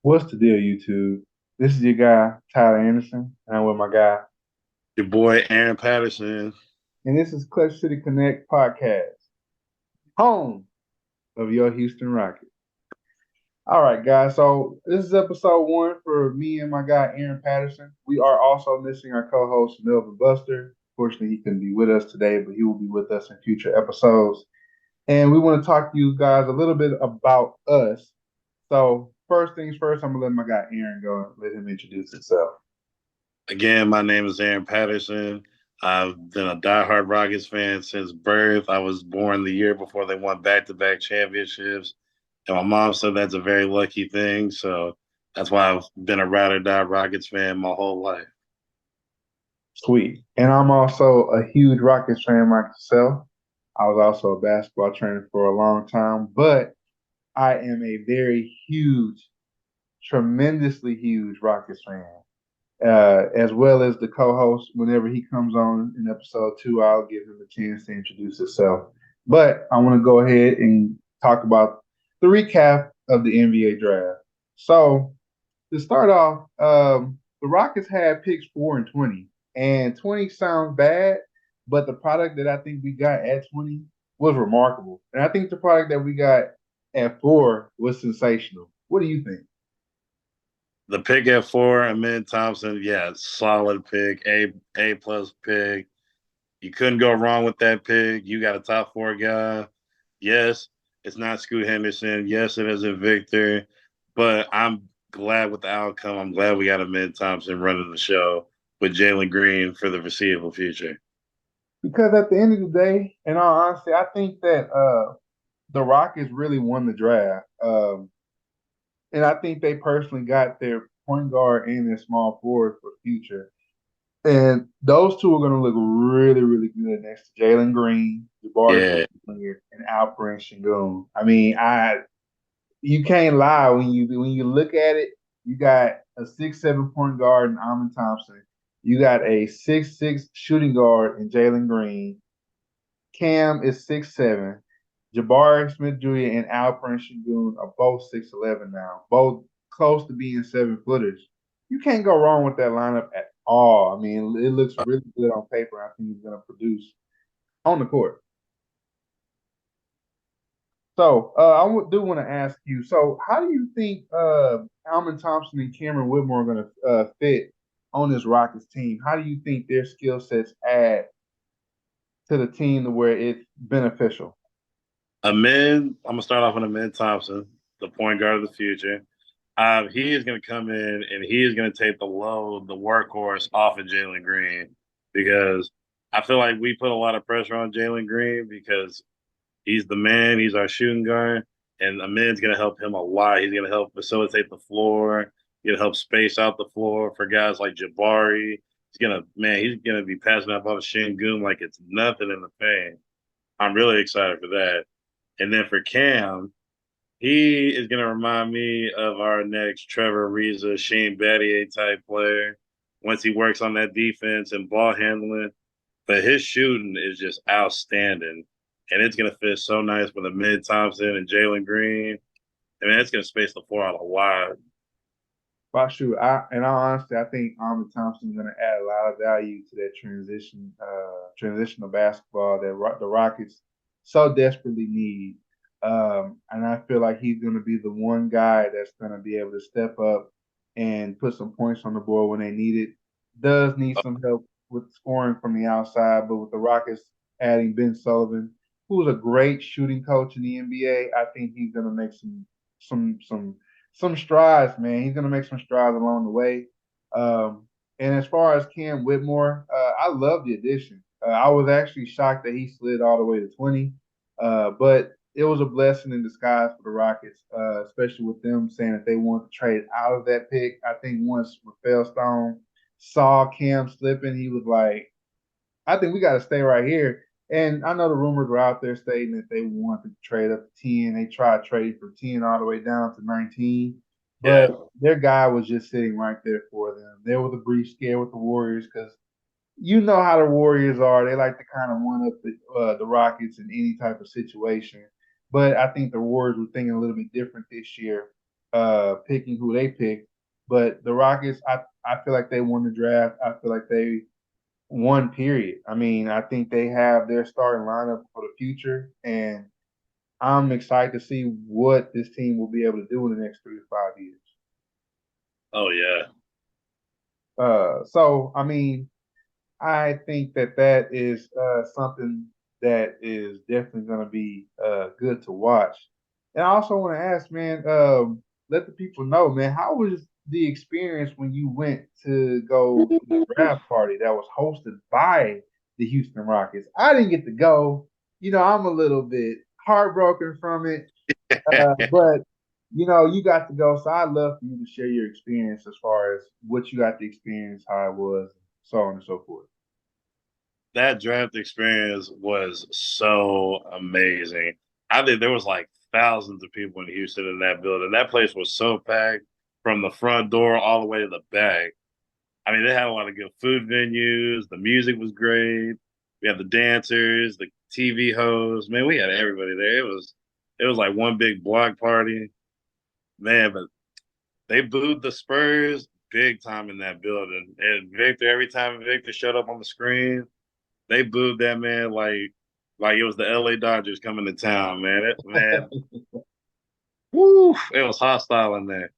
What's the deal, YouTube? This is your guy, Tyler Anderson, and I'm with my guy. Your boy Aaron Patterson. And this is Clutch City Connect podcast, home of your Houston Rockets. All right, guys. So this is episode one for me and my guy, Aaron Patterson. We are also missing our co-host, Melvin Buster. Fortunately, he couldn't be with us today, but he will be with us in future episodes. And we want to talk to you guys a little bit about us. So first things first, I'm going to let my guy, Aaron, go and let him introduce himself. Again, my name is Aaron Patterson. I've been a diehard Rockets fan since birth. I was born the year before they won back-to-back championships. And my mom said that's a very lucky thing. So that's why I've been a ride or die Rockets fan my whole life. Sweet. And I'm also a huge Rockets fan myself. I was also a basketball trainer for a long time, but I am a very huge, tremendously huge Rockets fan. As well as the co-host, whenever he comes on in episode two, I'll give him a chance to introduce himself. But I want to go ahead and talk about the recap of the NBA draft. So to start off, the Rockets had picks 4 and 20, and 20 sounds bad, but the product that I think we got at 20 was remarkable, and I think the product that we got at 4 was sensational. What do you think? The pick at four, Amin Thompson, yeah, solid pick, A plus pick. You couldn't go wrong with that pick. You got a top four guy. Yes, it's not Scoot Henderson. Yes, it isn't Victor. But I'm glad with the outcome. I'm glad we got a Mid Thompson running the show with Jalen Green for the foreseeable future. Because at the end of the day, in all honesty, I think that the Rockets really won the draft, and I think they personally got their point guard and their small forward for the future. And those two are going to look really, really good next to Jalen Green, Jabari Yeah. Smith Jr., and Alperen Şengün. I mean, I you can't lie when you look at it. You got a 6'7" point guard in Amon Thompson. You got a 6'6" shooting guard in Jalen Green. Cam is 6'7". Jabari Smith Jr. and Alperen Şengün are both 6'11" now, both close to being 7 footers. You can't go wrong with that lineup at all. I mean, it looks really good on paper. I think he's going to produce on the court. So do want to ask you. So how do you think Alvin Thompson and Cameron Whitmore are going to fit on this Rockets team? How do you think their skill sets add to the team to where it's beneficial? I'm gonna start off with Amin Thompson, the point guard of the future. He is going to come in and he is going to take the load, the workhorse off of Jalen Green because I feel like we put a lot of pressure on Jalen Green because he's the man, he's our shooting guard, and Amin's going to help him a lot. He's going to help facilitate the floor, he's going to help space out the floor for guys like Jabari. He's gonna be passing up on the Shingun like it's nothing in the paint. I'm really excited for that. And then for Cam, he is going to remind me of our next Trevor Ariza, Shane Battier type player once he works on that defense and ball handling. But his shooting is just outstanding. And it's going to fit so nice with Mid Thompson and Jalen Green. I mean, it's going to space the floor out a wide. Well, shoot, in all honesty, I think Armin Thompson is going to add a lot of value to that transitional basketball that the Rockets so desperately need. And I feel like he's going to be the one guy that's going to be able to step up and put some points on the board when they need it. Does need some help with scoring from the outside, but with the Rockets adding Ben Sullivan, who's a great shooting coach in the NBA, I think he's going to make some strides, man. He's gonna make some strides along the way. And as far as Cam Whitmore, I love the addition. I was actually shocked that he slid all the way to 20, but it was a blessing in disguise for the Rockets, especially with them saying that they want to trade out of that pick. I think once Rafael Stone saw Cam slipping, he was like, I think we got to stay right here. And I know the rumors were out there stating that they wanted to trade up to 10. They tried trading from 10 all the way down to 19. Yeah. But their guy was just sitting right there for them. There was a brief scare with the Warriors because you know how the Warriors are. They like to kind of one up the Rockets in any type of situation. But I think the Warriors were thinking a little bit different this year. picking who they picked. But the Rockets, I feel like they won the draft. I feel like they won, period. I mean, I think they have their starting lineup for the future, and I'm excited to see what this team will be able to do in the next 3 to 5 years. Oh yeah, So I mean, I think that that is something that is definitely going to be good to watch. And I also want to ask, man, let the people know, man, how was the experience when you went to go to the draft party that was hosted by the Houston Rockets? I didn't get to go. You know, I'm a little bit heartbroken from it, but you got to go. So I'd love for you to share your experience as far as what you got to experience, how it was, so on and so forth. that draft experience was so amazing. I think there was like thousands of people in Houston in that building. That place was so packed from the front door all the way to the back. I mean, they had a lot of good food venues. The music was great. We had the dancers, the TV hosts. Man, we had everybody there. It was like one big block party. Man, but they booed the Spurs big time in that building. And Victor, every time Victor showed up on the screen, they booed that man like it was the LA Dodgers coming to town, man. Woo, it was hostile in there.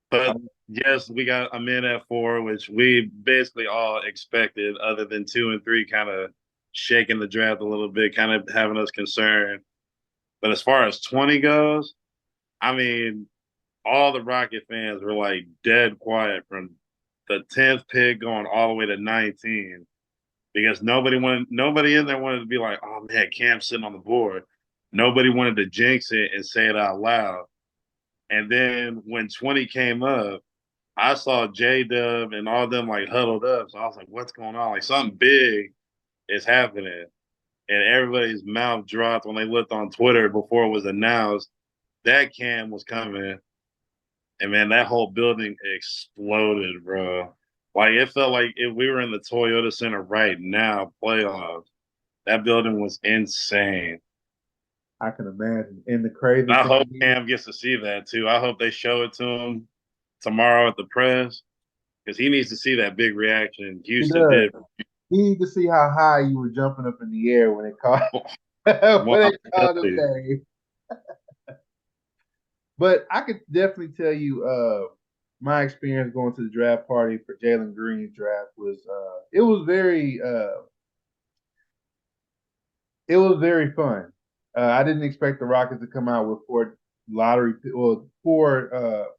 But yes, we got a man at 4, which we basically all expected, other than 2 and 3 kind of shaking the draft a little bit, kind of having us concerned. But as far as 20 goes, I mean, all the Rocket fans were like dead quiet from the 10th pick going all the way to 19 because nobody in there wanted to be like, oh man, Cam's sitting on the board. Nobody wanted to jinx it and say it out loud. And then when 20 came up, I saw J Dub and all of them like huddled up. So I was like, what's going on? Like something big is happening. And everybody's mouth dropped when they looked on Twitter before it was announced that Cam was coming. And man, that whole building exploded, bro. Like it felt like if we were in the Toyota Center right now, playoffs. That building was insane. I can imagine. And the crazy I thing hope is, Cam gets to see that too. I hope they show it to him tomorrow at the press because he needs to see that big reaction he Houston does. did. He need to see how high you were jumping up in the air when it called Well, when I'm they called his telling you, name. But I could definitely tell you, my experience going to the draft party for Jalen Green's draft was, it was very fun. I didn't expect the Rockets to come out with four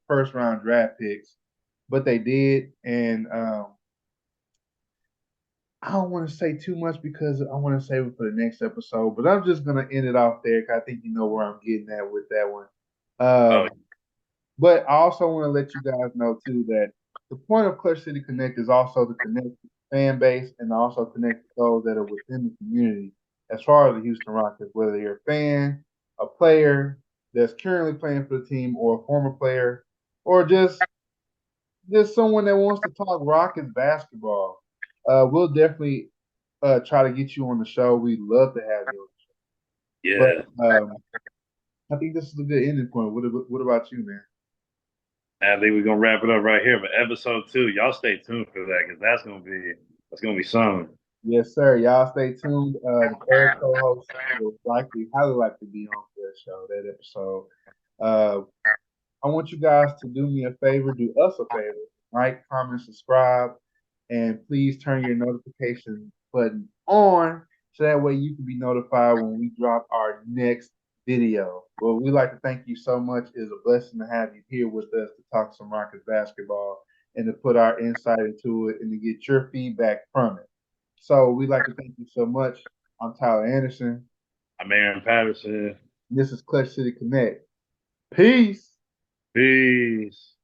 first round draft picks, but they did. And I don't want to say too much because I want to save it for the next episode. But I'm just gonna end it off there because I think you know where I'm getting at with that one. oh But I also want to let you guys know too that the point of Clutch City Connect is also to connect the fan base and also connect those that are within the community as far as the Houston Rockets, whether you're a fan, a player that's currently playing for the team, or a former player, or just someone that wants to talk Rockets basketball. We'll definitely try to get you on the show. We'd love to have you. But yeah. I think this is a good ending point. What about you, man? I think we're gonna wrap it up right here. But episode 2, y'all stay tuned for that because that's gonna be something. Yes, sir. Y'all stay tuned. The third co-host will highly likely be on that show, that episode. Uh, I want you guys to do me a favor, do us a favor, like, comment, subscribe, and please turn your notification button on so that way you can be notified when we drop our next video. Well, we'd like to thank you so much. It's a blessing to have you here with us to talk some Rockets basketball and to put our insight into it and to get your feedback from it. So we'd like to thank you so much. I'm Tyler Anderson. I'm Aaron Patterson. This is Clutch City Connect. Peace. Peace.